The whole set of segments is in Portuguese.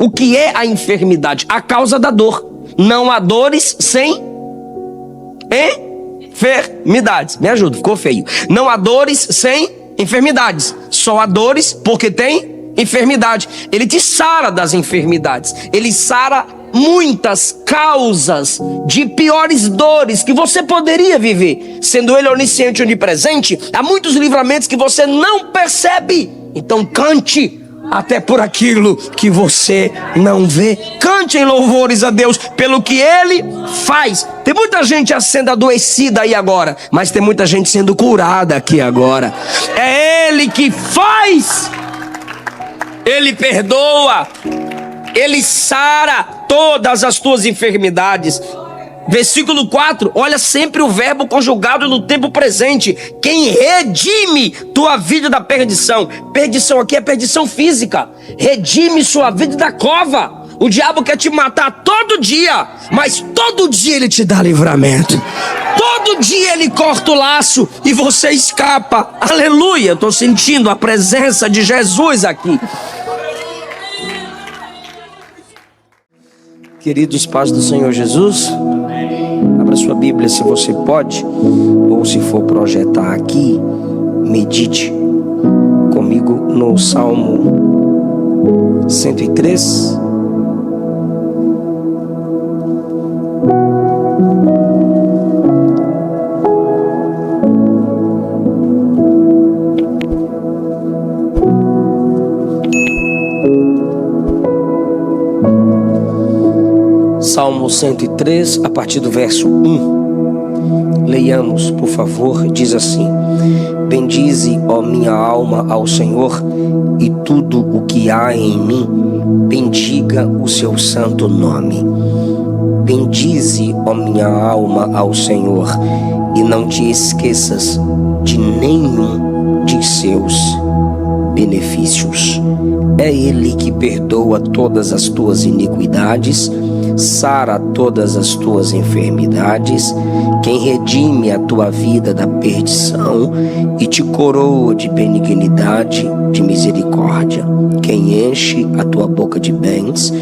O que é a enfermidade? A causa da dor. Não há dores sem enfermidades. Me ajuda, ficou feio. Não há dores sem enfermidades. Só há dores porque tem enfermidade. Ele te sara das enfermidades. Ele sara muitas causas de piores dores que você poderia viver. Sendo ele onisciente e onipresente, há muitos livramentos que você não percebe. Então cante até por aquilo que você não vê. Cante em louvores a Deus pelo que Ele faz. Tem muita gente sendo adoecida aí agora, mas tem muita gente sendo curada aqui agora. É Ele que faz. Ele perdoa. Ele sara todas as tuas enfermidades. Versículo 4, olha sempre o verbo conjugado no tempo presente. Quem redime tua vida da perdição. Perdição aqui é perdição física. Redime sua vida da cova. O diabo quer te matar todo dia, mas todo dia ele te dá livramento. Todo dia ele corta o laço e você escapa. Aleluia, estou sentindo a presença de Jesus aqui. Queridos pais do Senhor Jesus, abra sua Bíblia se você pode, ou se for projetar aqui, medite comigo no Salmo 103. Salmo 103, a partir do verso 1. Leiamos, por favor, diz assim: bendize, ó minha alma, ao Senhor, e tudo o que há em mim, bendiga o seu santo nome. Bendize, ó minha alma, ao Senhor, e não te esqueças de nenhum de seus benefícios. É Ele que perdoa todas as tuas iniquidades, sara todas as tuas enfermidades, quem redime a tua vida da perdição e te coroa de benignidade, de misericórdia, quem enche a tua boca de bens,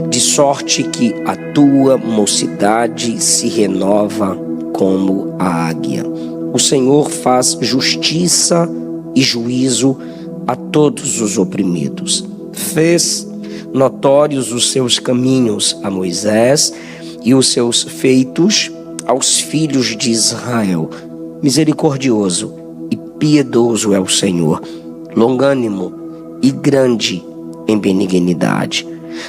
de sorte que a tua mocidade se renova como a águia. O Senhor faz justiça e juízo a todos os oprimidos. Fez notórios os seus caminhos a Moisés e os seus feitos aos filhos de Israel. Misericordioso e piedoso é o Senhor, longânimo e grande em benignidade.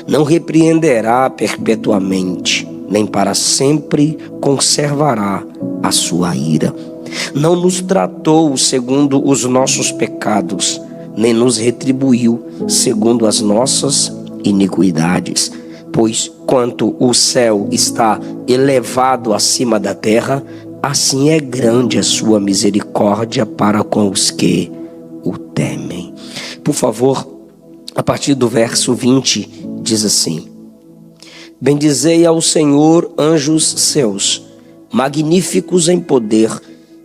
Não repreenderá perpetuamente, nem para sempre conservará a sua ira. Não nos tratou segundo os nossos pecados, nem nos retribuiu segundo as nossas iniquidades. Pois quanto o céu está elevado acima da terra, assim é grande a sua misericórdia para com os que o temem. Por favor, a partir do verso 20, diz assim: bendizei ao Senhor, anjos seus, magníficos em poder,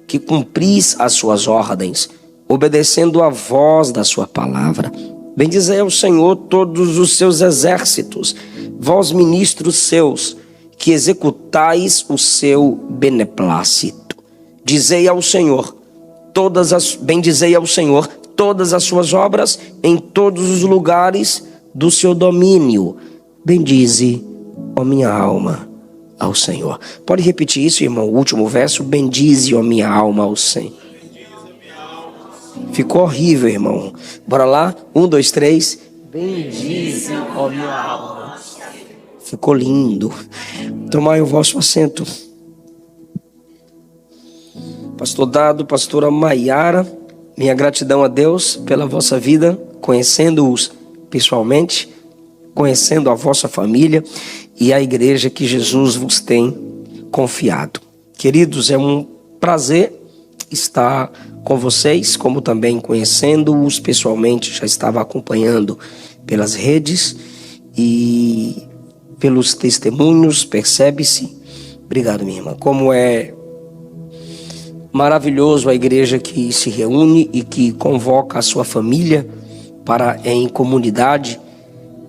que cumpris as suas ordens, obedecendo a voz da sua palavra. Bendizei ao Senhor todos os seus exércitos, vós ministros seus, que executais o seu beneplácito. Bendizei ao Senhor todas as suas obras em todos os lugares do seu domínio. Bendize, ó minha alma, ao Senhor. Pode repetir isso, irmão? O último verso: bendize, ó minha alma, ao Senhor. Ficou horrível, irmão. Bora lá? 1, 2, 3. Bendize, ó minha alma. Ficou lindo. Tomai o vosso assento. Pastor Dado, pastora Maiara, minha gratidão a Deus pela vossa vida, conhecendo-os pessoalmente, conhecendo a vossa família e a igreja que Jesus vos tem confiado. Queridos, é um prazer estar com vocês, como também conhecendo-os pessoalmente. Já estava acompanhando pelas redes e pelos testemunhos, percebe-se. Obrigado, minha irmã. Como é maravilhoso a igreja que se reúne e que convoca a sua família para, em comunidade,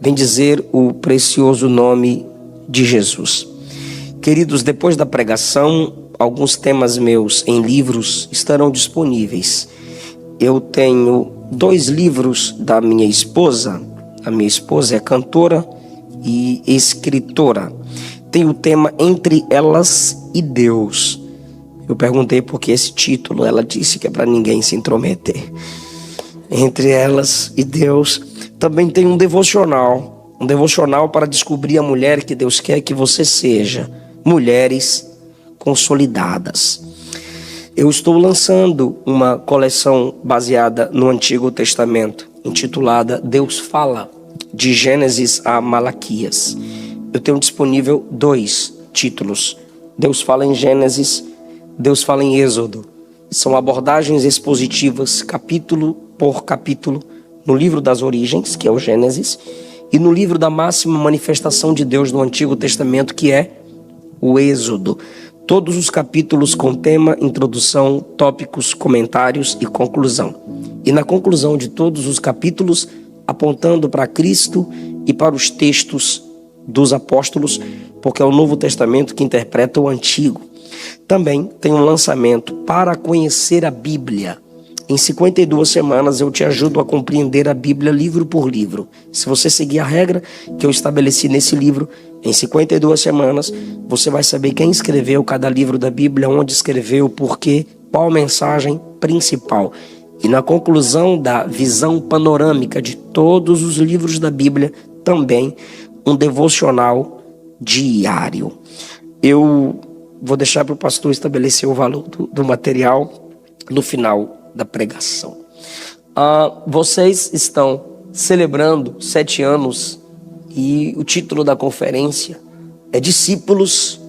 bendizer o precioso nome de Jesus. Queridos, depois da pregação, alguns temas meus em livros estarão disponíveis. Eu tenho 2 livros da minha esposa. A minha esposa é cantora e escritora. Tem o tema Entre Elas e Deus. Eu perguntei por que esse título. Ela disse que é para ninguém se intrometer. Entre Elas e Deus. Também tem um devocional para descobrir a mulher que Deus quer que você seja. Mulheres consolidadas. Eu estou lançando uma coleção baseada no Antigo Testamento, intitulada Deus Fala, de Gênesis a Malaquias. Eu tenho disponível 2 títulos. Deus fala em Gênesis, Deus fala em Êxodo. São abordagens expositivas, capítulo por capítulo, no livro das origens, que é o Gênesis, e no livro da máxima manifestação de Deus no Antigo Testamento, que é o Êxodo. Todos os capítulos com tema, introdução, tópicos, comentários e conclusão. E na conclusão de todos os capítulos, apontando para Cristo e para os textos dos apóstolos, porque é o Novo Testamento que interpreta o Antigo. Também tem um lançamento para conhecer a Bíblia. Em 52 semanas eu te ajudo a compreender a Bíblia livro por livro. Se você seguir a regra que eu estabeleci nesse livro, em 52 semanas, você vai saber quem escreveu cada livro da Bíblia, onde escreveu, por quê, qual a mensagem principal. E na conclusão da visão panorâmica de todos os livros da Bíblia, também um devocional diário. Eu vou deixar para o pastor estabelecer o valor do material no final da pregação. Vocês estão celebrando 7 anos e o título da conferência é Discípulos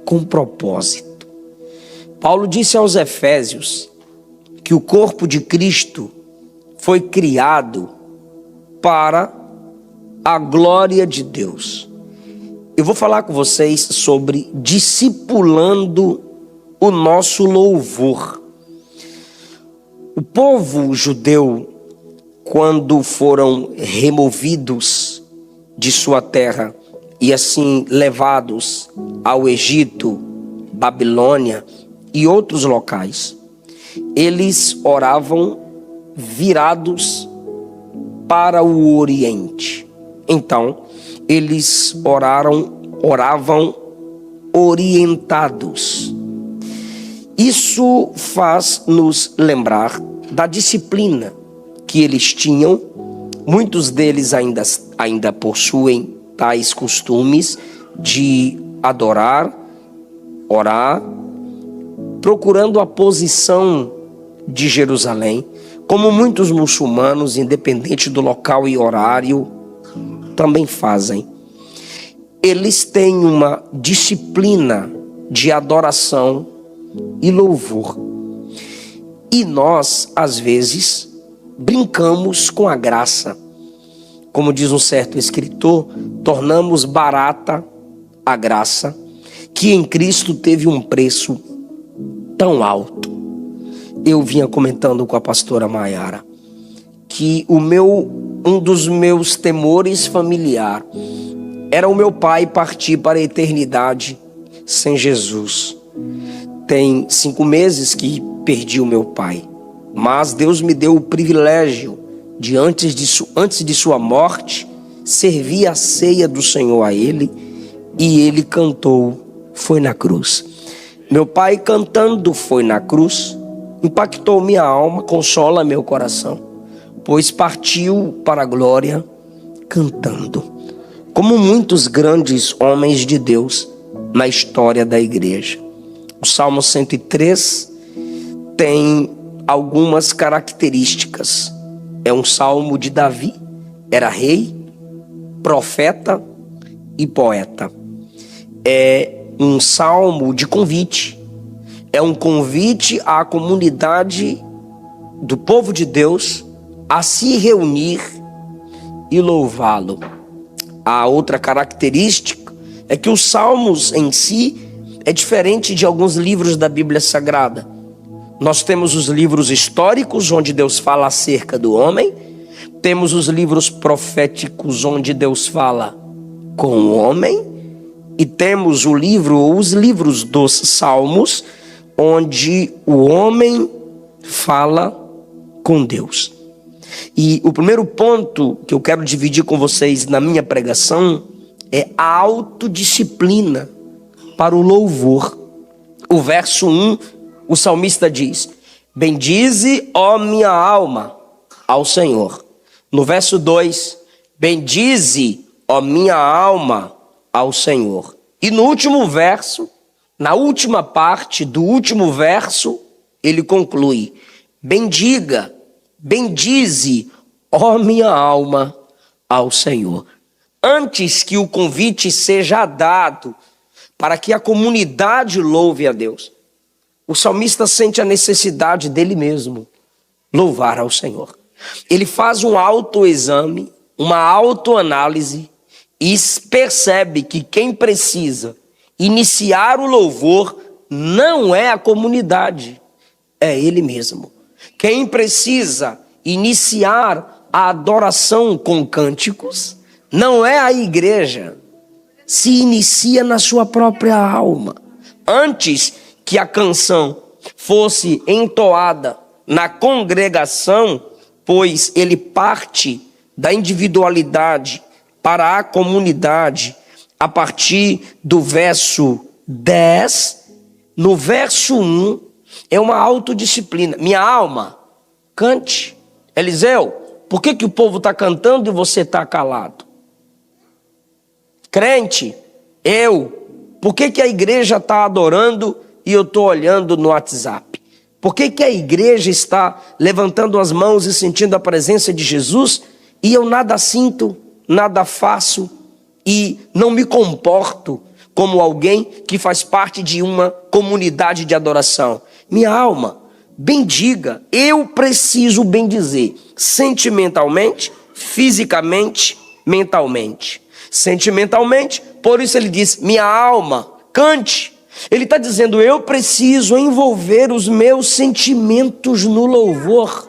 com Propósito. Paulo disse aos Efésios que o corpo de Cristo foi criado para a glória de Deus. Eu vou falar com vocês sobre discipulando o nosso louvor. O povo judeu, quando foram removidos de sua terra e assim levados ao Egito, Babilônia e outros locais, eles oravam virados para o Oriente. Então, eles oravam orientados. Isso faz nos lembrar da disciplina que eles tinham. Muitos deles ainda possuem tais costumes de adorar, orar, procurando a posição de Jerusalém, como muitos muçulmanos, independente do local e horário, também fazem. Eles têm uma disciplina de adoração e louvor. E nós, às vezes, brincamos com a graça. Como diz um certo escritor, tornamos barata a graça, que em Cristo teve um preço tão alto. Eu vinha comentando com a pastora Maiara que um dos meus temores familiar era o meu pai partir para a eternidade sem Jesus. Tem 5 meses que perdi o meu pai, mas Deus me deu o privilégio de antes de sua morte servir a ceia do Senhor a ele, e ele cantou Foi na Cruz. Meu pai cantando Foi na Cruz impactou minha alma, consola meu coração, pois partiu para a glória cantando, como muitos grandes homens de Deus na história da igreja. O Salmo 103 tem algumas características. É um salmo de Davi, era rei, profeta e poeta. É um salmo de convite. É um convite à comunidade do povo de Deus a se reunir e louvá-lo. A outra característica é que os salmos em si é diferente de alguns livros da Bíblia Sagrada. Nós temos os livros históricos, onde Deus fala acerca do homem, temos os livros proféticos onde Deus fala com o homem, e temos os livros dos Salmos, onde o homem fala com Deus. E o primeiro ponto que eu quero dividir com vocês na minha pregação é a autodisciplina para o louvor. O verso 1, o salmista diz: bendize, ó minha alma, ao Senhor. No verso 2, bendize, ó minha alma, ao Senhor. E no último verso, na última parte do último verso, ele conclui: bendiga, bendize, ó minha alma, ao Senhor. Antes que o convite seja dado para que a comunidade louve a Deus, o salmista sente a necessidade dele mesmo louvar ao Senhor. Ele faz um autoexame, uma autoanálise e percebe que quem precisa iniciar o louvor não é a comunidade, é ele mesmo. Quem precisa iniciar a adoração com cânticos não é a igreja, se inicia na sua própria alma. Antes que a canção fosse entoada na congregação, pois ele parte da individualidade para a comunidade, a partir do verso 10, no verso 1, é uma autodisciplina. Minha alma, cante. Eliseu, por que o povo está cantando e você está calado? Crente, por que a igreja está adorando e eu estou olhando no WhatsApp? Por que a igreja está levantando as mãos e sentindo a presença de Jesus e eu nada sinto, nada faço e não me comporto como alguém que faz parte de uma comunidade de adoração? Minha alma, bendiga, eu preciso bendizer, sentimentalmente, fisicamente, mentalmente. Sentimentalmente, por isso ele diz: minha alma, cante. Ele está dizendo: eu preciso envolver os meus sentimentos no louvor.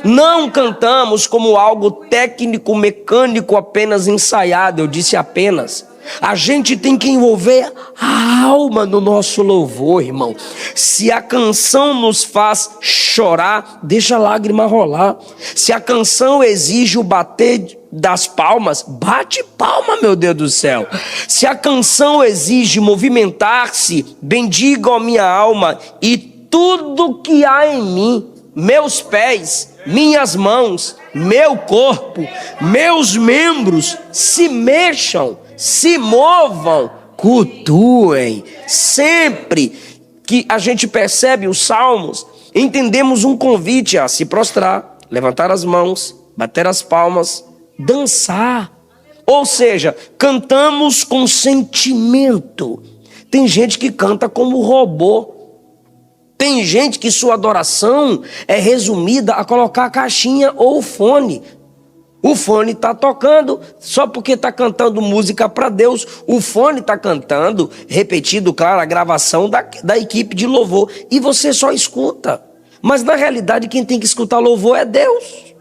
Não cantamos como algo técnico, mecânico, apenas ensaiado. Eu disse apenas. A gente tem que envolver a alma no nosso louvor, irmão. Se a canção nos faz chorar, deixa a lágrima rolar. Se a canção exige o bater das palmas, bate palma, meu Deus do céu. Se a canção exige movimentar-se, bendiga a minha alma e tudo que há em mim, meus pés, minhas mãos, meu corpo, meus membros, se mexam, se movam, cultuem. Sempre que a gente percebe os salmos, entendemos um convite a se prostrar, levantar as mãos, bater as palmas, dançar. Ou seja, cantamos com sentimento. Tem gente que canta como robô. Tem gente que sua adoração é resumida a colocar a caixinha ou o fone. O fone está tocando, só porque está cantando música para Deus. O fone está cantando, repetido, claro, a gravação da equipe de louvor. E você só escuta. Mas na realidade quem tem que escutar louvor é Deus.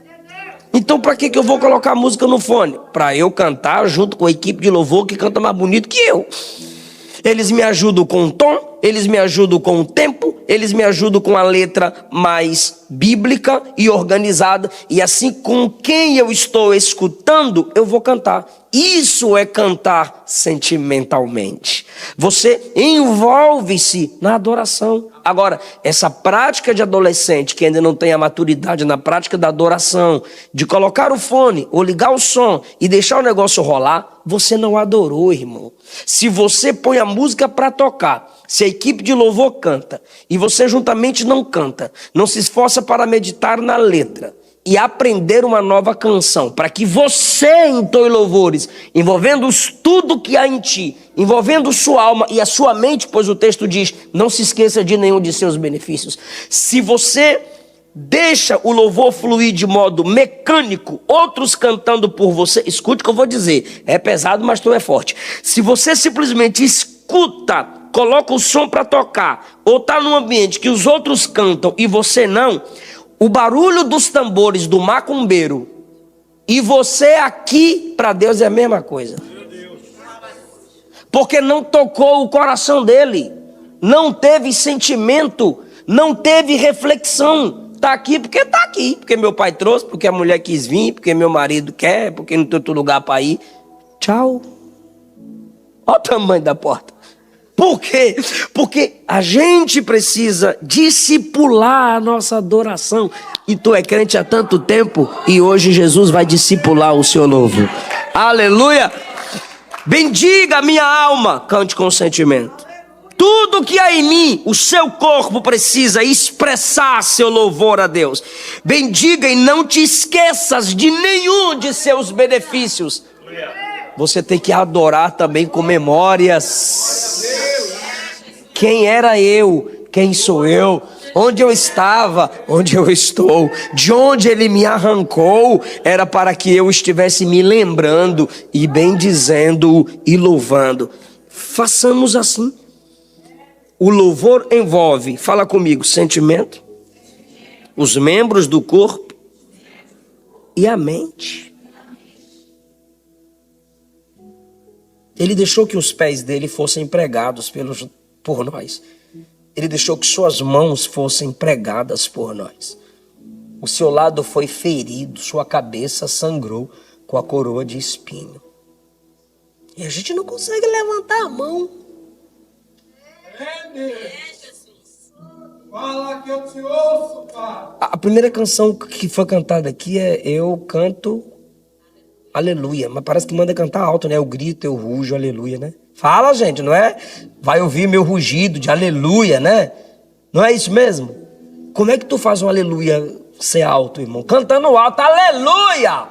Então para que eu vou colocar música no fone? Para eu cantar junto com a equipe de louvor que canta mais bonito que eu. Eles me ajudam com o tom, eles me ajudam com o tempo, eles me ajudam com a letra mais bíblica e organizada. E assim, com quem eu estou escutando, eu vou cantar. Isso é cantar sentimentalmente. Você envolve-se na adoração. Agora, essa prática de adolescente que ainda não tem a maturidade na prática da adoração, de colocar o fone ou ligar o som e deixar o negócio rolar, você não adorou, irmão. Se você põe a música para tocar, se a equipe de louvor canta e você juntamente não canta, não se esforça para meditar na letra e aprender uma nova canção, para que você entoe louvores, envolvendo tudo que há em ti, envolvendo sua alma e a sua mente, pois o texto diz: não se esqueça de nenhum de seus benefícios. Se você deixa o louvor fluir de modo mecânico, outros cantando por você, escute o que eu vou dizer, é pesado, mas tu é forte. Se você simplesmente escuta, coloca o som para tocar, ou está num ambiente que os outros cantam e você não, o barulho dos tambores do macumbeiro E você aqui, para Deus, é a mesma coisa. Porque não tocou o coração dele, não teve sentimento, não teve reflexão. Está aqui porque está aqui, porque meu pai trouxe, porque a mulher quis vir, porque meu marido quer, porque não tem outro lugar para ir. Tchau. Olha o tamanho da porta. Por quê? Porque a gente precisa discipular a nossa adoração. E tu é crente há tanto tempo e hoje Jesus vai discipular o seu novo. Aleluia! Bendiga a minha alma, cante com sentimento. Tudo que há em mim, o seu corpo precisa expressar seu louvor a Deus. Bendiga e não te esqueças de nenhum de seus benefícios. Você tem que adorar também com memórias. Quem era eu? Quem sou eu? Onde eu estava? Onde eu estou? De onde ele me arrancou? Era para que eu estivesse me lembrando e bendizendo e louvando. Façamos assim. O louvor envolve, fala comigo, sentimento, os membros do corpo e a mente. Ele deixou que os pés dele fossem pregados por nós. Ele deixou que suas mãos fossem pregadas por nós. O seu lado foi ferido, sua cabeça sangrou com a coroa de espinho. E a gente não consegue levantar a mão. Fala que eu te ouço, pai. A primeira canção que foi cantada aqui é Eu Canto Aleluia. Mas parece que manda cantar alto, né? Eu grito, eu rujo, aleluia, né? Fala, gente, não é? Vai ouvir meu rugido de aleluia, né? Não é isso mesmo? Como é que tu faz um aleluia ser alto, irmão? Cantando alto, aleluia!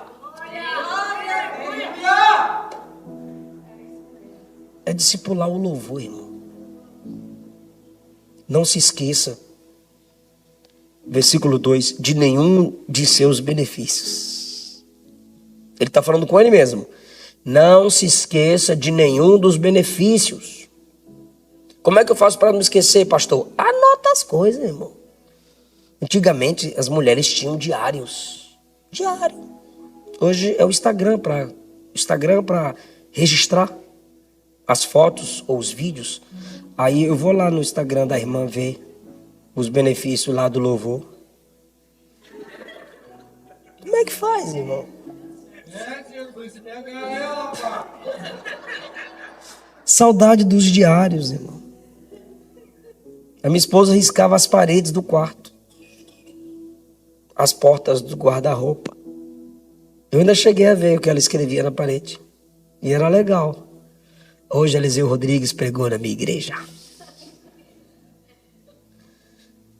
É discipular o louvor, irmão. Não se esqueça, versículo 2, de nenhum de seus benefícios. Ele está falando com ele mesmo. Não se esqueça de nenhum dos benefícios. Como é que eu faço para não esquecer, pastor? Anota as coisas, irmão. Antigamente as mulheres tinham diários. Diário. Hoje é o Instagram para registrar as fotos ou os vídeos. Aí eu vou lá no Instagram da irmã ver os benefícios lá do louvor. Como é que faz, irmão? Jesus, pega ela, pai. Saudade dos diários, irmão. A minha esposa riscava as paredes do quarto, as portas do guarda-roupa. Eu ainda cheguei a ver o que ela escrevia na parede. E era legal. Hoje Eliseu Rodrigues pregou na minha igreja.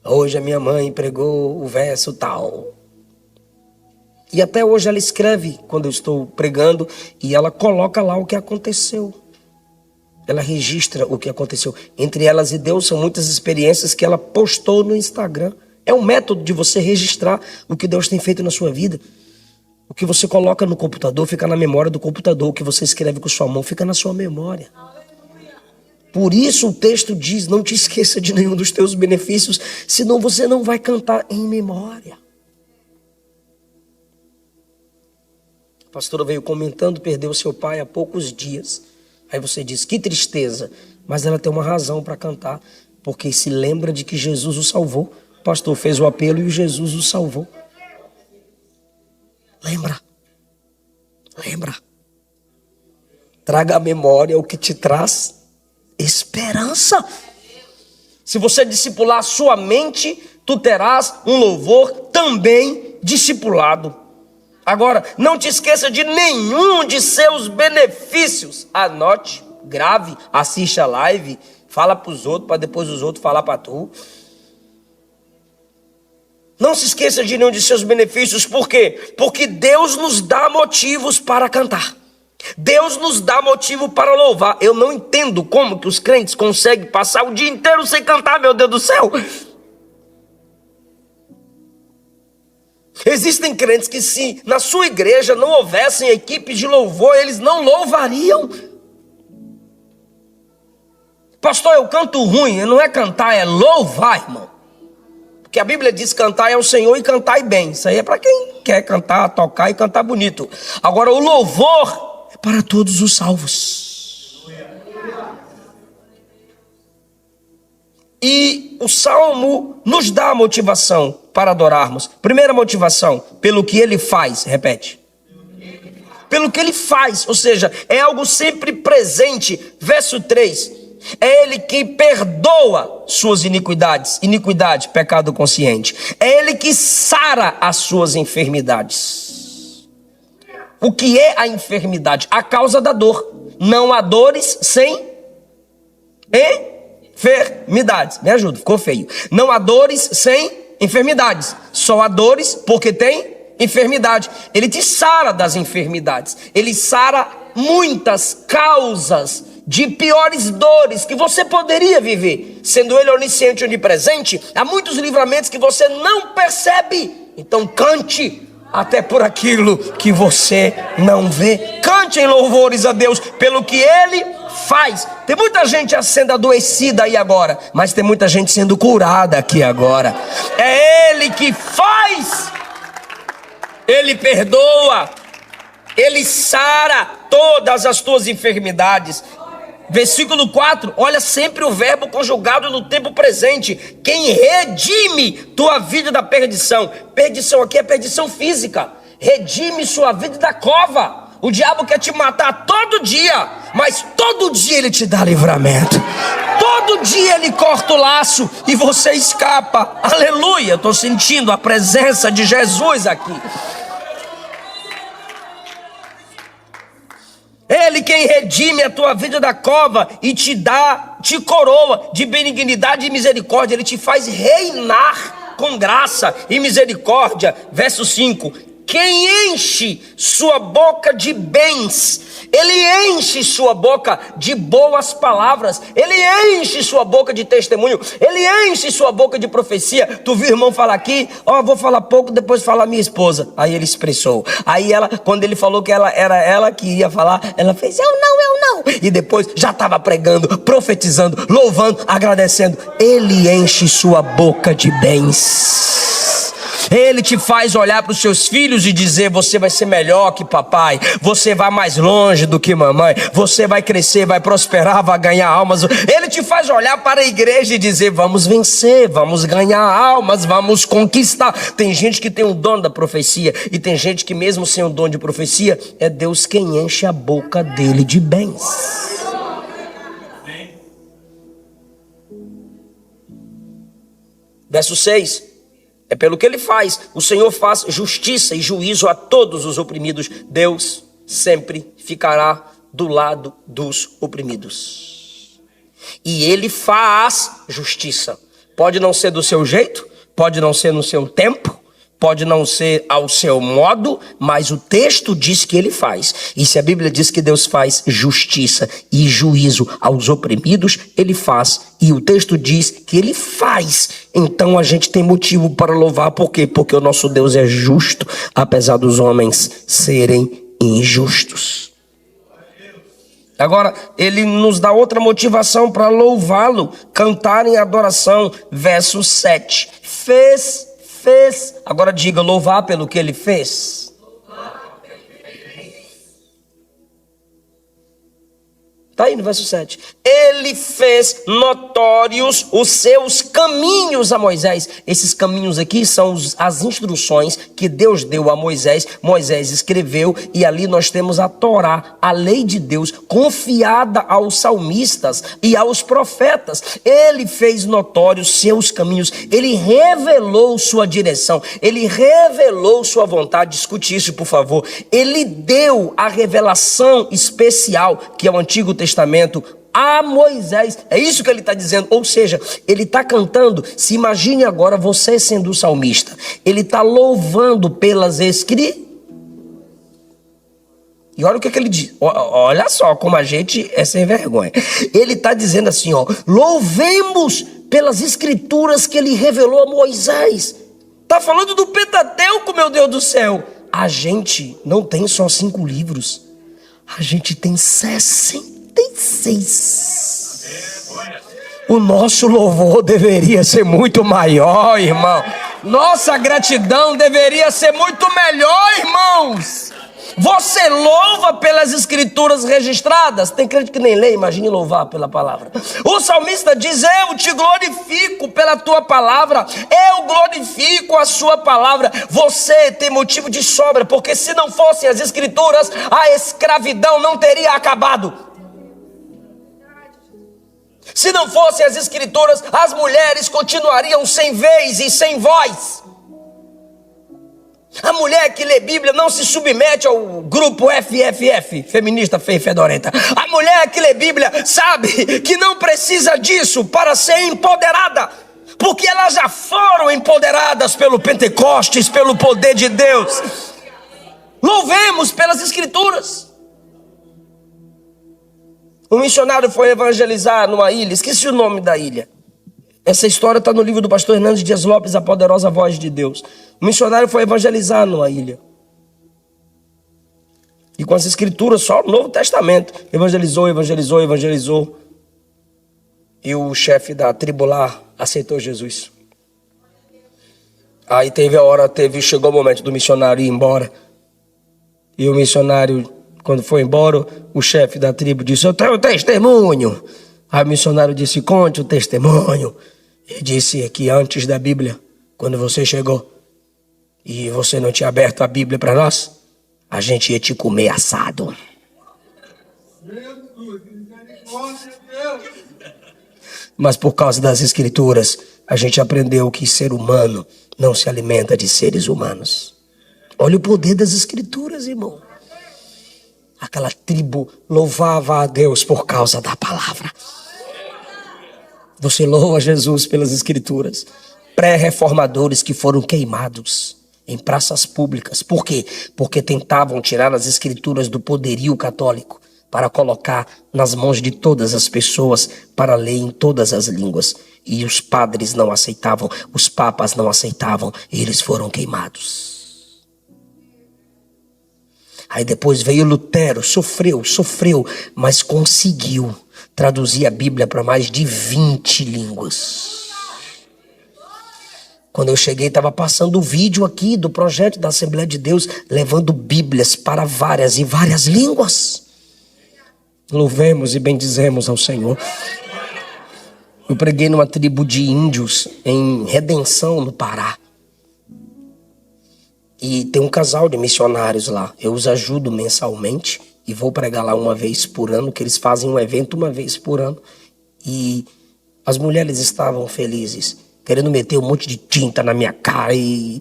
Hoje a minha mãe pregou o verso tal. E até hoje ela escreve quando eu estou pregando e ela coloca lá o que aconteceu. Ela registra o que aconteceu. Entre elas e Deus são muitas experiências que ela postou no Instagram. É um método de você registrar o que Deus tem feito na sua vida. O que você coloca no computador fica na memória do computador. O que você escreve com sua mão fica na sua memória. Por isso o texto diz, não te esqueça de nenhum dos teus benefícios, senão você não vai cantar em memória. A pastora veio comentando, perdeu seu pai há poucos dias. Aí você diz, que tristeza. Mas ela tem uma razão para cantar, porque se lembra de que Jesus o salvou. O pastor fez o apelo e Jesus o salvou. Lembra. Traga à memória o que te traz esperança. Se você discipular a sua mente, tu terás um louvor também discipulado. Agora, não te esqueça de nenhum de seus benefícios. Anote, grave, assista a live, fala para os outros, para depois os outros falar para tu. Não se esqueça de nenhum de seus benefícios. Por quê? Porque Deus nos dá motivos para cantar. Deus nos dá motivo para louvar. Eu não entendo como que os crentes conseguem passar o dia inteiro sem cantar, meu Deus do céu. Existem crentes que se na sua igreja não houvessem equipes de louvor, eles não louvariam. Pastor, eu canto ruim. Não é cantar, é louvar, irmão. que a Bíblia diz cantai ao Senhor e cantai bem. Isso aí é para quem quer cantar, tocar e cantar bonito. Agora o louvor é para todos os salvos. E o Salmo nos dá a motivação para adorarmos. Primeira motivação, pelo que ele faz. Repete. Pelo que ele faz, ou seja, é algo sempre presente. Verso 3, é ele que perdoa suas iniquidades. Iniquidade, pecado consciente. É ele que sara as suas enfermidades. O que é a enfermidade? A causa da dor. Não há dores sem enfermidades. Me ajuda, ficou feio. Não há dores sem enfermidades. Só há dores porque tem enfermidade. Ele te sara das enfermidades. Ele sara muitas causas de piores dores que você poderia viver. Sendo ele onisciente e onipresente, há muitos livramentos que você não percebe. Então cante até por aquilo que você não vê. Cante em louvores a Deus pelo que ele faz. Tem muita gente sendo adoecida aí agora, mas tem muita gente sendo curada aqui agora. É ele que faz. Ele perdoa, ele sara todas as tuas enfermidades. Versículo 4, olha sempre o verbo conjugado no tempo presente. Quem redime tua vida da perdição. Perdição aqui é perdição física. Redime sua vida da cova. O diabo quer te matar todo dia, mas todo dia ele te dá livramento. Todo dia ele corta o laço e você escapa. Aleluia, estou sentindo a presença de Jesus aqui. Ele quem redime a tua vida da cova e te coroa de benignidade e misericórdia. Ele te faz reinar com graça e misericórdia. Verso 5. Quem enche sua boca de bens, ele enche sua boca de boas palavras, ele enche sua boca de testemunho, ele enche sua boca de profecia. Tu viu o irmão falar aqui, vou falar pouco, depois falar minha esposa. Aí ele expressou, aí ela, quando ele falou que era ela que ia falar, ela fez, eu não, e depois já estava pregando, profetizando, louvando, agradecendo. Ele enche sua boca de bens. Ele te faz olhar para os seus filhos e dizer, você vai ser melhor que papai, você vai mais longe do que mamãe, você vai crescer, vai prosperar, vai ganhar almas. Ele te faz olhar para a igreja e dizer, vamos vencer, vamos ganhar almas, vamos conquistar. Tem gente que tem o dom da profecia e tem gente que mesmo sem o dom de profecia, é Deus quem enche a boca dele de bens. Verso 6. É pelo que ele faz. O Senhor faz justiça e juízo a todos os oprimidos. Deus sempre ficará do lado dos oprimidos. E ele faz justiça. Pode não ser do seu jeito, pode não ser no seu tempo, pode não ser ao seu modo, mas o texto diz que ele faz. E se a Bíblia diz que Deus faz justiça e juízo aos oprimidos, ele faz. E o texto diz que ele faz. Então a gente tem motivo para louvar. Por quê? Porque o nosso Deus é justo, apesar dos homens serem injustos. Agora, ele nos dá outra motivação para louvá-lo, cantar em adoração. Verso 7. Fez. Agora diga, louvar pelo que ele fez. Está aí no verso 7. Ele fez notórios os seus caminhos a Moisés. Esses caminhos aqui são as instruções que Deus deu a Moisés. Moisés escreveu e ali nós temos a Torá, a lei de Deus, confiada aos salmistas e aos profetas. Ele fez notórios seus caminhos. Ele revelou sua direção. Ele revelou sua vontade. Escute isso, por favor. Ele deu a revelação especial que é o Antigo Testamento a Moisés. É isso que ele está dizendo. Ou seja, ele está cantando. Se imagine agora você sendo o salmista. Ele está louvando pelas escrituras. E olha o que ele diz. Olha só como a gente é sem vergonha. Ele está dizendo assim, louvemos pelas escrituras que ele revelou a Moisés. Está falando do Pentateuco, meu Deus do céu. A gente não tem só 5 livros. A gente tem 66. O nosso louvor deveria ser muito maior, irmão. Nossa gratidão deveria ser muito melhor, irmãos. Você louva pelas escrituras registradas? Tem crente que nem lê, imagine louvar pela palavra. O salmista diz: eu te glorifico pela tua palavra, eu glorifico a sua palavra. Você tem motivo de sobra, porque se não fossem as escrituras, a escravidão não teria acabado. Se não fossem as escrituras, as mulheres continuariam sem vez e sem voz. A mulher que lê Bíblia não se submete ao grupo FFF, feminista feia e fedorenta. A mulher que lê Bíblia sabe que não precisa disso para ser empoderada, porque elas já foram empoderadas pelo Pentecostes, pelo poder de Deus. Louvemos pelas escrituras. Um missionário foi evangelizar numa ilha, esqueci o nome da ilha. Essa história está no livro do pastor Hernandes Dias Lopes, A Poderosa Voz de Deus. O missionário foi evangelizar numa ilha. E com as escrituras, só o Novo Testamento. Evangelizou. E o chefe da tribo lá aceitou Jesus. Aí chegou o momento do missionário ir embora. E o missionário, quando foi embora, o chefe da tribo disse: eu tenho testemunho. Aí o missionário disse: conte o testemunho. Ele disse que antes da Bíblia, quando você chegou e você não tinha aberto a Bíblia para nós, a gente ia te comer assado. Mas por causa das escrituras, a gente aprendeu que ser humano não se alimenta de seres humanos. Olha o poder das escrituras, irmão. Aquela tribo louvava a Deus por causa da palavra. Você louva Jesus pelas escrituras. Pré-reformadores que foram queimados em praças públicas. Por quê? Porque tentavam tirar as escrituras do poderio católico para colocar nas mãos de todas as pessoas para ler em todas as línguas. E os padres não aceitavam, os papas não aceitavam, e eles foram queimados. Aí depois veio Lutero, sofreu, mas conseguiu traduzir a Bíblia para mais de 20 línguas. Quando eu cheguei, estava passando o vídeo aqui do projeto da Assembleia de Deus, levando Bíblias para várias e várias línguas. Louvemos e bendizemos ao Senhor. Eu preguei numa tribo de índios em Redenção, no Pará. E tem um casal de missionários lá. Eu os ajudo mensalmente e vou pregar lá uma vez por ano, que eles fazem um evento uma vez por ano. E as mulheres estavam felizes, querendo meter um monte de tinta na minha cara e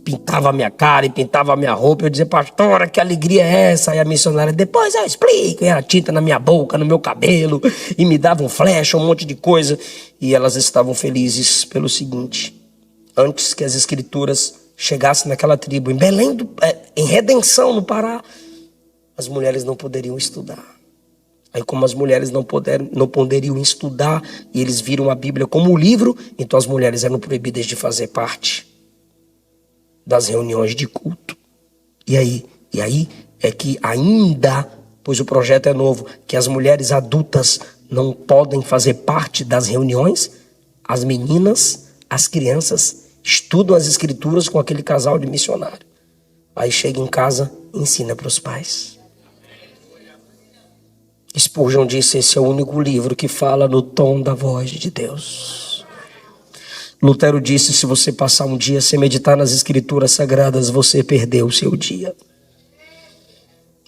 pintava a minha cara e pintava a minha roupa. Eu dizia: pastora, que alegria é essa? E a missionária: depois eu explico. E era tinta na minha boca, no meu cabelo, e me davam flecha, um monte de coisa. E elas estavam felizes pelo seguinte: antes que as escrituras chegassem naquela tribo, em Belém, em Redenção, no Pará, as mulheres não poderiam estudar. Aí, como as mulheres não poderiam estudar, e eles viram a Bíblia como um livro, então as mulheres eram proibidas de fazer parte das reuniões de culto. E aí é que ainda, pois o projeto é novo, que as mulheres adultas não podem fazer parte das reuniões, as meninas, as crianças estudam as escrituras com aquele casal de missionário. Aí chega em casa e ensina para os pais. Spurgeon disse: esse é o único livro que fala no tom da voz de Deus. Lutero disse: se você passar um dia sem meditar nas escrituras sagradas, você perdeu o seu dia.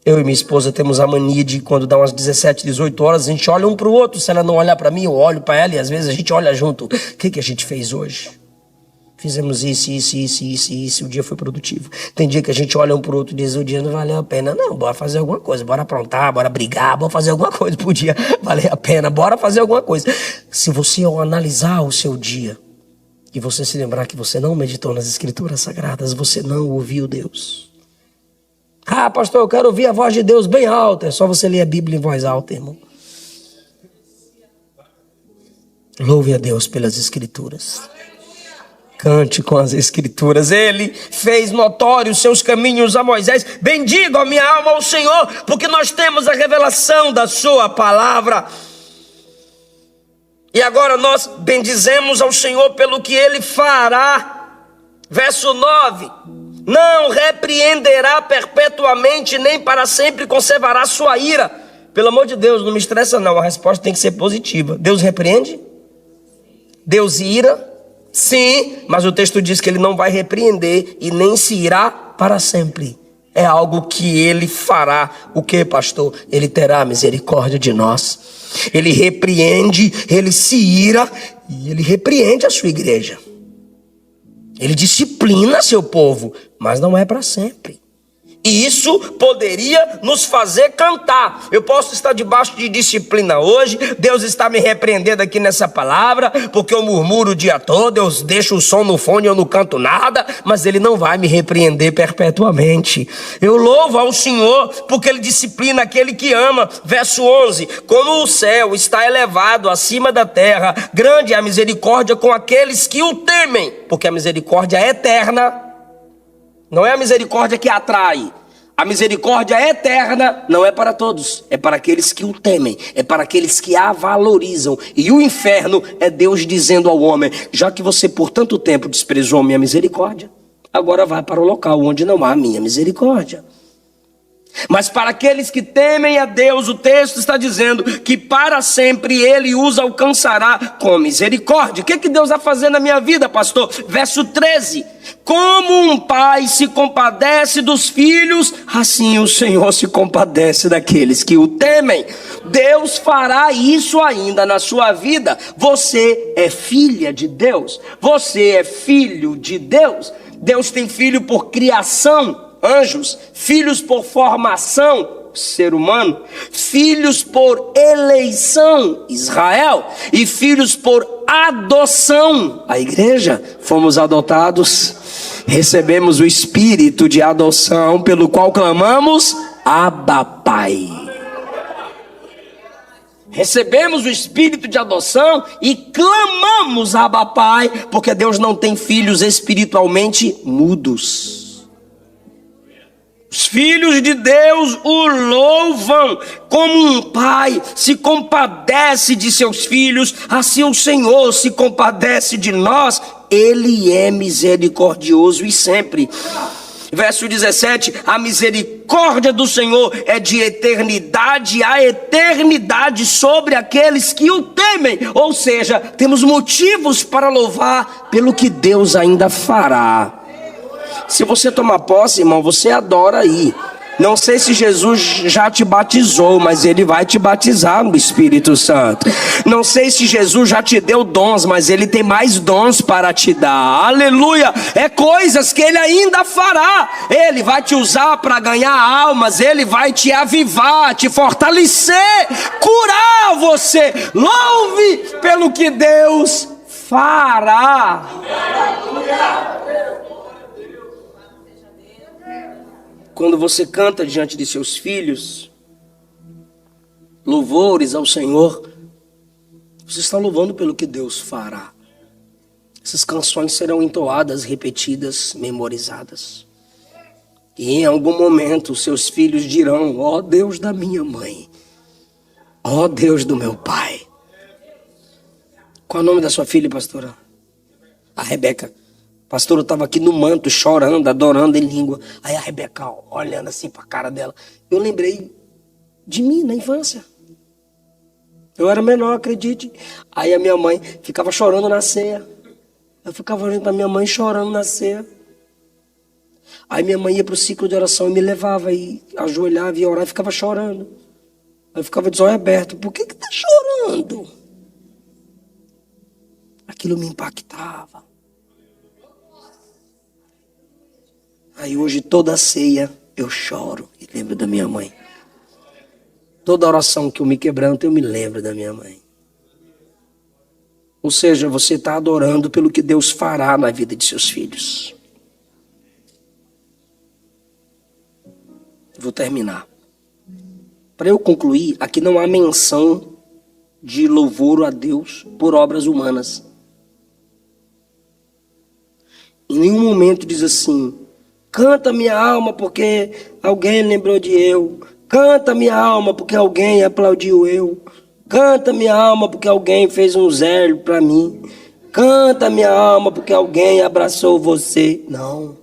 Eu e minha esposa temos a mania de, quando dá umas 17, 18 horas, a gente olha um para o outro. Se ela não olhar para mim, eu olho para ela, e às vezes a gente olha junto. O que a gente fez hoje? Fizemos isso, o dia foi produtivo. Tem dia que a gente olha um pro outro e diz: o dia não valeu a pena. Não, bora fazer alguma coisa, bora aprontar, bora brigar, bora fazer alguma coisa pro dia valer a pena, bora fazer alguma coisa. Se você analisar o seu dia e você se lembrar que você não meditou nas escrituras sagradas, você não ouviu Deus. Ah, pastor, eu quero ouvir a voz de Deus bem alta. É só você ler a Bíblia em voz alta, irmão. Louve a Deus pelas escrituras. Cante com as escrituras. Ele fez notórios seus caminhos a Moisés. Bendiga a minha alma ao Senhor, porque nós temos a revelação da sua palavra. E agora nós bendizemos ao Senhor pelo que Ele fará. Verso 9: não repreenderá perpetuamente, nem para sempre conservará sua ira. Pelo amor de Deus, não me estressa não, a resposta tem que ser positiva. Deus repreende? Deus ira? Sim, mas o texto diz que Ele não vai repreender e nem se irá para sempre. É algo que Ele fará. O que, pastor? Ele terá misericórdia de nós. Ele repreende, Ele se ira e Ele repreende a sua igreja. Ele disciplina seu povo, mas não é para sempre. E isso poderia nos fazer cantar. Eu posso estar debaixo de disciplina hoje, Deus está me repreendendo aqui nessa palavra, porque eu murmuro o dia todo, eu deixo o som no fone e eu não canto nada, mas Ele não vai me repreender perpetuamente. Eu louvo ao Senhor, porque Ele disciplina aquele que ama. Verso 11: como o céu está elevado acima da terra, grande é a misericórdia com aqueles que o temem, porque a misericórdia é eterna. Não é a misericórdia que atrai. A misericórdia eterna não é para todos. É para aqueles que o temem. É para aqueles que a valorizam. E o inferno é Deus dizendo ao homem: já que você por tanto tempo desprezou a minha misericórdia, agora vai para o local onde não há a minha misericórdia. Mas para aqueles que temem a Deus, o texto está dizendo que para sempre Ele os alcançará com misericórdia. O que Deus vai fazer na minha vida, pastor? Verso 13: como um pai se compadece dos filhos, assim o Senhor se compadece daqueles que o temem. Deus fará isso ainda na sua vida. Você é filha de Deus. Você é filho de Deus. Deus tem filho por criação, anjos, filhos por formação, ser humano, filhos por eleição, Israel, e filhos por adoção, a igreja. Fomos adotados, recebemos o espírito de adoção, pelo qual clamamos: Abba, Pai. Recebemos o espírito de adoção e clamamos: Abba, Pai, porque Deus não tem filhos espiritualmente mudos. Os filhos de Deus o louvam, como um pai se compadece de seus filhos, assim o Senhor se compadece de nós. Ele é misericordioso e sempre. Verso 17: a misericórdia do Senhor é de eternidade a eternidade sobre aqueles que o temem. Ou seja, temos motivos para louvar pelo que Deus ainda fará. Se você tomar posse, irmão, você adora aí. Não sei se Jesus já te batizou, mas Ele vai te batizar no Espírito Santo. Não sei se Jesus já te deu dons, mas Ele tem mais dons para te dar. Aleluia! É coisas que Ele ainda fará. Ele vai te usar para ganhar almas. Ele vai te avivar, te fortalecer, curar você. Louve pelo que Deus fará. Quando você canta diante de seus filhos louvores ao Senhor, você está louvando pelo que Deus fará. Essas canções serão entoadas, repetidas, memorizadas. E em algum momento seus filhos dirão: ó Deus da minha mãe, ó Deus do meu pai. Qual é o nome da sua filha, pastora? A Rebeca. A pastora estava aqui no manto, chorando, adorando em língua. Aí a Rebeca, olhando assim para a cara dela. Eu lembrei de mim na infância. Eu era menor, acredite. Aí a minha mãe ficava chorando na ceia. Eu ficava olhando para minha mãe chorando na ceia. Aí minha mãe ia para o ciclo de oração e me levava. E ajoelhava e orava e ficava chorando. Aí eu ficava de olho aberto. Por que está chorando? Aquilo me impactava. Aí hoje toda ceia eu choro e lembro da minha mãe. Toda oração que eu me quebranto eu me lembro da minha mãe. Ou seja, você está adorando pelo que Deus fará na vida de seus filhos. Vou terminar. Para eu concluir, aqui não há menção de louvor a Deus por obras humanas. Em nenhum momento diz assim: canta minha alma porque alguém lembrou de eu. Canta minha alma porque alguém aplaudiu eu. Canta minha alma porque alguém fez um zelo para mim. Canta minha alma porque alguém abraçou você. Não.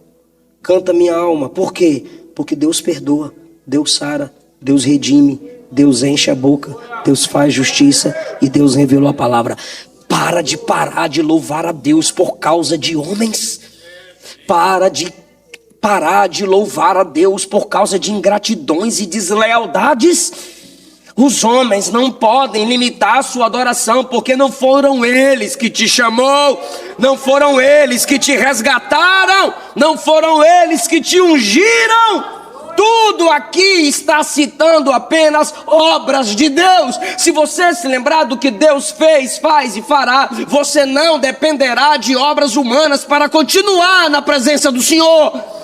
Canta minha alma. Por quê? Porque Deus perdoa, Deus sara, Deus redime, Deus enche a boca, Deus faz justiça e Deus revelou a palavra. Parar de louvar a Deus por causa de homens. Parar de louvar a Deus por causa de ingratidões e deslealdades. Os homens não podem limitar a sua adoração, porque não foram eles que te chamou, não foram eles que te resgataram, não foram eles que te ungiram. Tudo aqui está citando apenas obras de Deus. Se você se lembrar do que Deus fez, faz e fará, você não dependerá de obras humanas para continuar na presença do Senhor.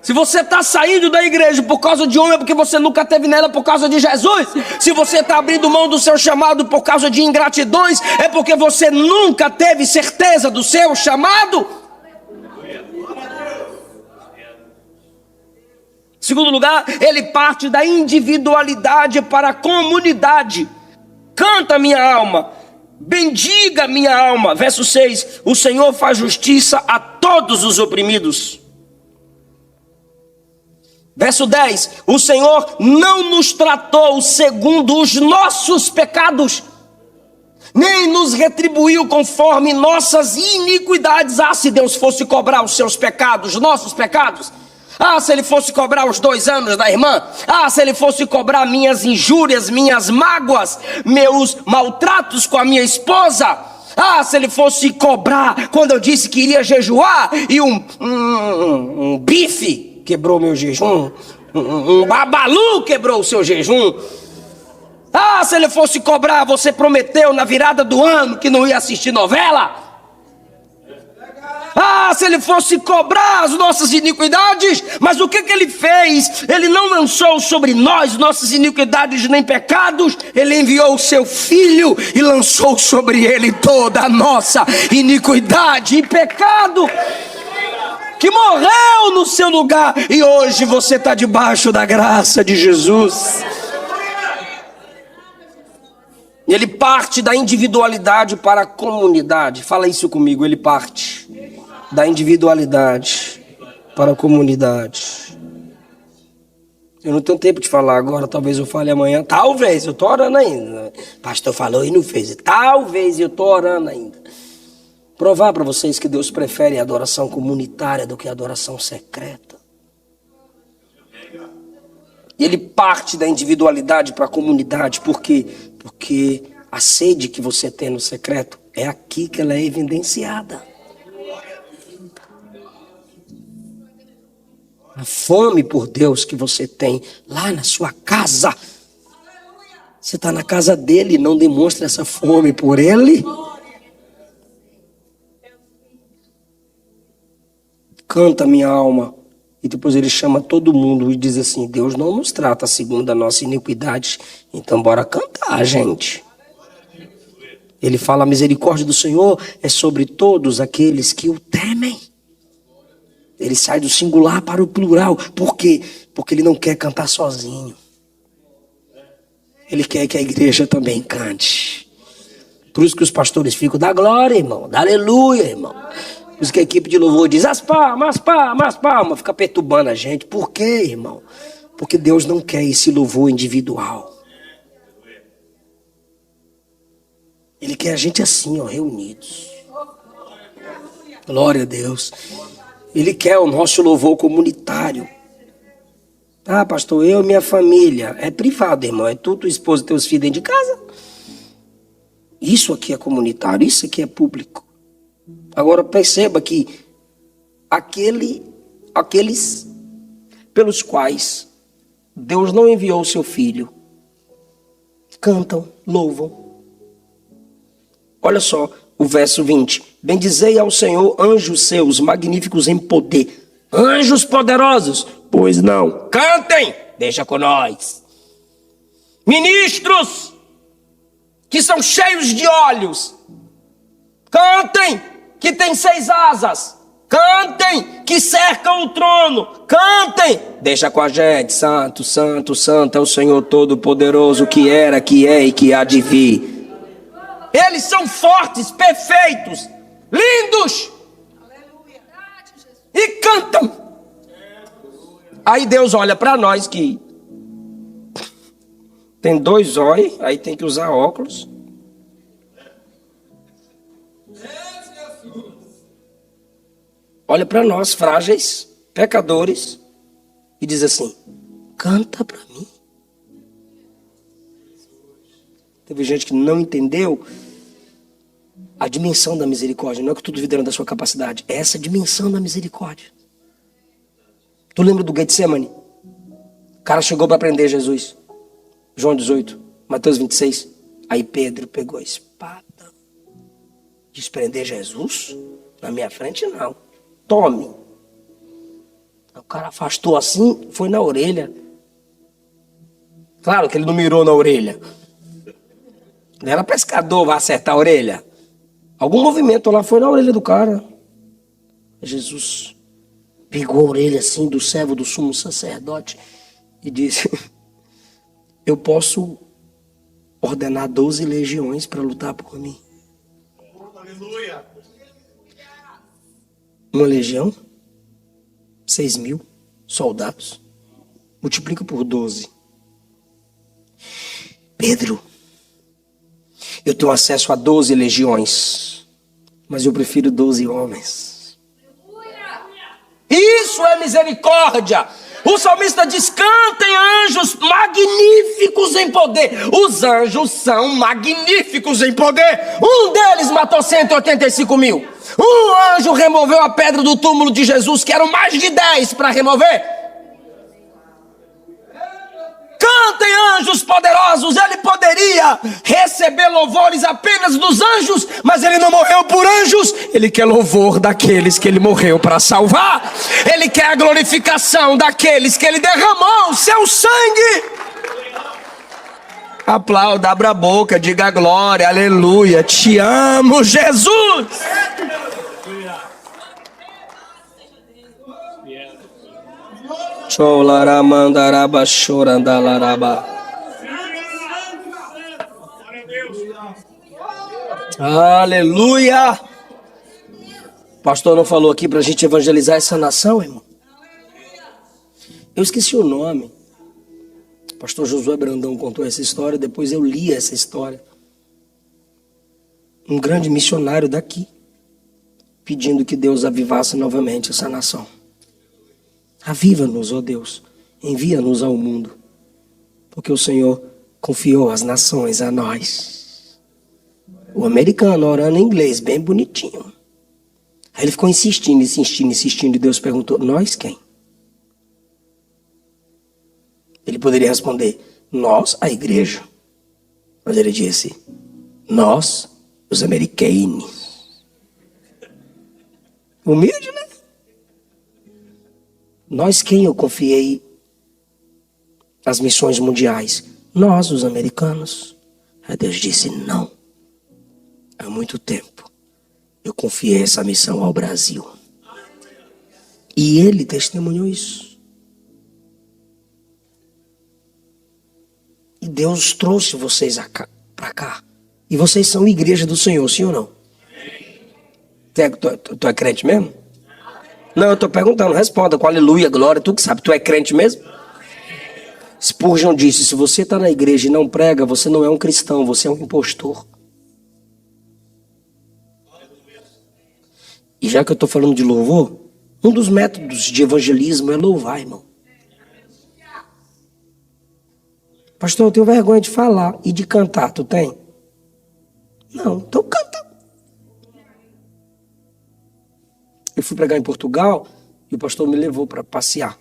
Se você está saindo da igreja por causa de homem, é porque você nunca teve nela por causa de Jesus. Se você está abrindo mão do seu chamado por causa de ingratidões, é porque você nunca teve certeza do seu chamado. Segundo lugar, ele parte da individualidade para a comunidade. Canta minha alma, bendiga minha alma. Verso 6, o Senhor faz justiça a todos os oprimidos. Verso 10, o Senhor não nos tratou segundo os nossos pecados, nem nos retribuiu conforme nossas iniquidades. Ah, se Deus fosse cobrar os seus pecados, nossos pecados. Ah, se Ele fosse cobrar os 2 anos da irmã. Ah, se Ele fosse cobrar minhas injúrias, minhas mágoas, meus maltratos com a minha esposa. Ah, se Ele fosse cobrar quando eu disse que iria jejuar e um bife quebrou meu jejum, um babalu quebrou o seu jejum. Ah, se Ele fosse cobrar, você prometeu na virada do ano que não ia assistir novela. Ah, se Ele fosse cobrar as nossas iniquidades. Mas o que Ele fez? Ele não lançou sobre nós nossas iniquidades nem pecados. Ele enviou o seu Filho e lançou sobre Ele toda a nossa iniquidade e pecado, que morreu no seu lugar, e hoje você está debaixo da graça de Jesus. Ele parte da individualidade para a comunidade. Fala isso comigo, ele parte da individualidade para a comunidade. Eu não tenho tempo de falar agora, talvez eu fale amanhã. Talvez, eu estou orando ainda. O pastor falou e não fez. Talvez eu estou orando ainda. Provar para vocês que Deus prefere a adoração comunitária do que a adoração secreta. E ele parte da individualidade para a comunidade. Por quê? Porque a sede que você tem no secreto é aqui que ela é evidenciada. A fome por Deus que você tem lá na sua casa. Você está na casa dele e não demonstra essa fome por ele? Canta minha alma. E depois ele chama todo mundo e diz assim: Deus não nos trata segundo a nossa iniquidade, então bora cantar, gente. Ele fala: a misericórdia do Senhor é sobre todos aqueles que o temem. Ele sai do singular para o plural. Por quê? Porque ele não quer cantar sozinho. Ele quer que a igreja também cante. Por isso que os pastores ficam: dá glória, irmão, dá aleluia, irmão. Por isso que a equipe de louvor diz: as palmas, palmas, palmas. Fica perturbando a gente. Por quê, irmão? Porque Deus não quer esse louvor individual. Ele quer a gente assim, ó, reunidos. Glória a Deus. Ele quer o nosso louvor comunitário. Ah, pastor, eu e minha família. É privado, irmão. É tu, tua esposa e teus filhos dentro de casa. Isso aqui é comunitário, isso aqui é público. Agora perceba que aqueles pelos quais Deus não enviou o seu Filho, cantam, louvam. Olha só o verso 20. Bendizei ao Senhor anjos seus, magníficos em poder. Anjos poderosos, pois não. Cantem, deixa com nós. Ministros que são cheios de olhos, cantem, que tem 6 asas. Cantem, que cercam o trono. Cantem, Deixa com a gente. Santo, santo, santo é o Senhor Todo-Poderoso, que era, que é e que há de vir. Eles são fortes, perfeitos, lindos. E cantam. Aí Deus olha para nós que tem 2 olhos, aí tem que usar óculos. Olha para nós, frágeis, pecadores, e diz assim: canta para mim. Teve gente que não entendeu a dimensão da misericórdia. Não é que tudo duvidando da sua capacidade, é essa dimensão da misericórdia. Tu lembra do Getsemane? O cara chegou para prender Jesus. João 18, Mateus 26. Aí Pedro pegou a espada. Diz: prender Jesus? Na minha frente não. Tome. O cara afastou assim, foi na orelha. Claro que ele não mirou na orelha. Não era pescador, vai acertar a orelha. Algum movimento lá foi na orelha do cara. Jesus pegou a orelha assim do servo do sumo sacerdote e disse: eu posso ordenar 12 legiões para lutar por mim. Aleluia. Uma legião, 6.000 soldados. Multiplica por 12. Pedro, eu tenho acesso a 12 legiões, mas eu prefiro 12 homens. Isso é misericórdia. O salmista diz: cantem anjos magníficos em poder. Os anjos são magníficos em poder. Um deles matou 185.000. Um anjo removeu a pedra do túmulo de Jesus, que eram mais de 10 para remover. Cantem anjos poderosos. Ele poderia receber louvores apenas dos anjos, mas ele não morreu por anjos. Ele quer louvor daqueles que ele morreu para salvar. Ele quer a glorificação daqueles que ele derramou o seu sangue. Aplauda, abra a boca, diga glória, aleluia. Te amo, Jesus. Cholaramandaraба chorandalaraba. Aleluia. O pastor não falou aqui para a gente evangelizar essa nação, irmão? Eu esqueci o nome. O pastor Josué Brandão contou essa história, depois eu li essa história. Um grande missionário daqui, pedindo que Deus avivasse novamente essa nação. Aviva-nos, ó Deus, envia-nos ao mundo, porque o Senhor confiou as nações a nós. O americano orando em inglês, bem bonitinho. Aí ele ficou insistindo, e Deus perguntou: nós quem? Ele poderia responder: nós, a igreja. Mas ele disse: nós, os americanos. Humilde, né? Nós quem eu confiei as missões mundiais? Nós, os americanos. Aí Deus disse: não. Há muito tempo eu confiei essa missão ao Brasil. E ele testemunhou isso. E Deus trouxe vocês para cá. E vocês são igreja do Senhor, sim ou não? Tu é crente mesmo? Não, eu estou perguntando, responda com aleluia, glória, tu que sabe, tu é crente mesmo? Spurgeon disse: se você está na igreja e não prega, você não é um cristão, você é um impostor. E já que eu estou falando de louvor, um dos métodos de evangelismo é louvar, irmão. Pastor, eu tenho vergonha de falar e de cantar, tu tem? Não, então canta. Eu fui pregar em Portugal e o pastor me levou para passear.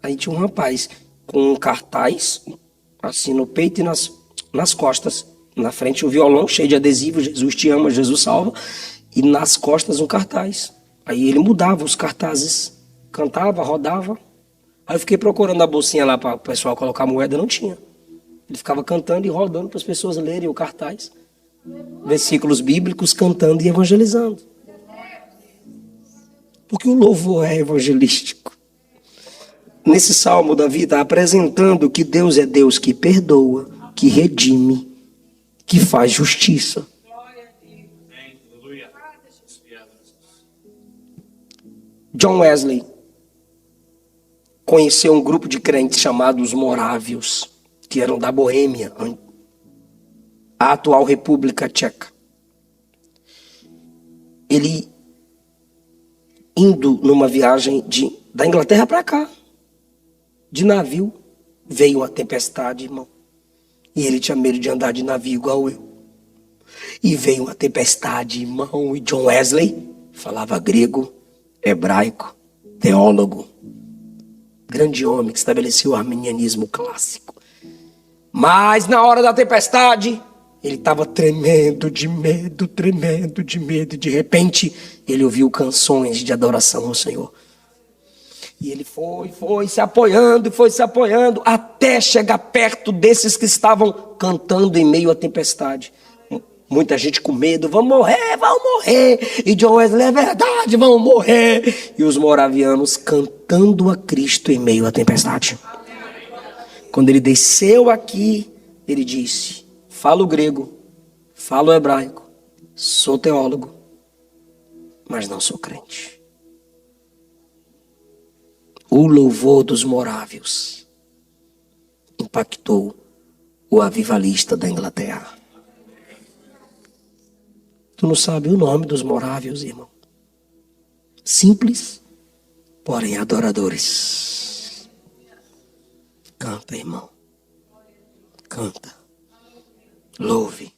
Aí tinha um rapaz com um cartaz assim no peito e nas costas. Na frente um violão cheio de adesivo: Jesus te ama, Jesus salva. E nas costas um cartaz. Aí ele mudava os cartazes, cantava, rodava. Aí eu fiquei procurando a bolsinha lá para o pessoal colocar moeda, não tinha. Ele ficava cantando e rodando para as pessoas lerem o cartaz. Versículos bíblicos, cantando e evangelizando. Porque o louvor é evangelístico. Nesse salmo, Davi está apresentando que Deus é Deus que perdoa, que redime, que faz justiça. John Wesley conheceu um grupo de crentes chamados morávios, que eram da Boêmia, a atual República Tcheca. Ele, indo numa viagem da Inglaterra para cá, de navio, veio uma tempestade, irmão. E ele tinha medo de andar de navio igual eu. E veio uma tempestade, irmão. E John Wesley falava grego, hebraico, teólogo. Grande homem que estabeleceu o arminianismo clássico. Mas na hora da tempestade, ele estava tremendo de medo, tremendo de medo. De repente, ele ouviu canções de adoração ao Senhor. E ele foi se apoiando, até chegar perto desses que estavam cantando em meio à tempestade. Muita gente com medo, vamos morrer. E John Wesley, é verdade, vamos morrer. E os moravianos cantando a Cristo em meio à tempestade. Quando ele desceu aqui, ele disse, falo grego, falo hebraico, sou teólogo, mas não sou crente. O louvor dos morávios impactou o avivalista da Inglaterra. Tu não sabe o nome dos morávios, irmão? Simples, porém adoradores. Canta, irmão. Canta. Louve.